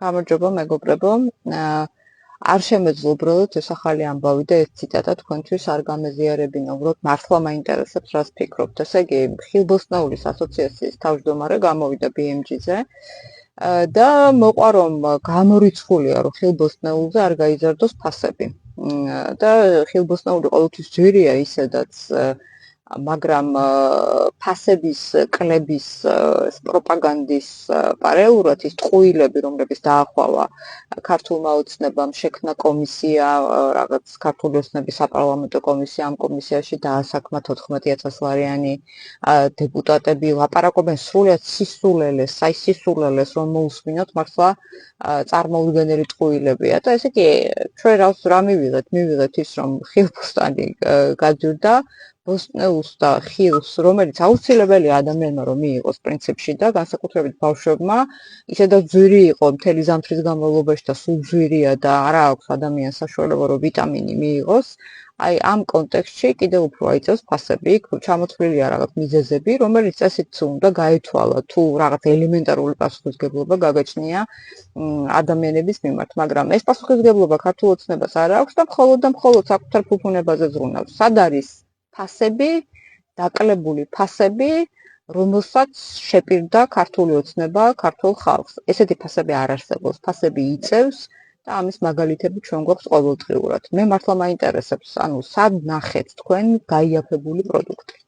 გამარჯობა მეგობრებო. არ შემეძლო უბრალოდ ეს ახალი ამბავი და ეს ციტატა თქვენთვის არ გამეზიარებინა. უბრალოდ მართლა მაინტერესებს რას ფიქრობთ. ესე იგი, ხილბოსტნეულის ასოციაციის თავმჯდომარე გამოვიდა BMG-ზე და მოყვა რომ გამორიცხულია რომ ხილბოსტნეულზე არ გაიზარდოს ფასები. და ხილბოსტნეული ყოველთვის ძვირია ისედაც მაგრამ ფასების კლების პროპაგანდის პარალელურად ის ტყუილები რომლებიც დაახვალა ქართულმა ოცნებამ შექმნა კომისია რაღაც ქართული ოცნების საპარლამენტო კომისია ამ კომისიაში დაასაქმა 14000 ლარიანი დეპუტატები ლაპარაკობენ სრულიად სისულელეს საისისულელეს რომ მოусმინოთ მართლა წარმოუდგენელი ტყუილებია და ესე იგი ჩვენ რა მივიღეთ ის რომ ხილბოსტანი გაძვირდა ბოსტნეულს და ხილს, რომელიც აუცილებელია ადამიანმა რომ მიიღოს პრინციპში და განსაკუთრებით ბავშვებმა, ისედაც ძვირი იყო მთელი ზამთრის განმავლობაში და სულ ძვირია და არა აქვს ადამიანს საშუალება რომ ვიტამინი მიიღოს. აი ამ კონტექსტში კიდევ უფრო აიწევს ფასები, ჩამოთვლილია რაღაც მიზეზები, რომელიც წესით უნდა გაითვალა თუ რაღაც ელემენტარული პასუხისმგებლობა გაგაჩნია ადამიანების მიმართ, მაგრამ ეს პასუხისმგებლობა ქართულ ოცნებას არ აქვს და მხოლოდ საკუთარ ფუფუნებაზე ზრუნავს. სად არის ფასები, დაკლებული ფასები, რომელსაც შეპირდა ქართული ოცნება ქართულ ხალხს. ესეთი ფასები არ არსებობს, ფასები იწევს და ამის მაგალითები ჩვენ გვაქვს ყოველდღიურად. მე მართლა მაინტერესებს, ანუ სად ნახეთ თქვენ გაიაფებული პროდუქტი?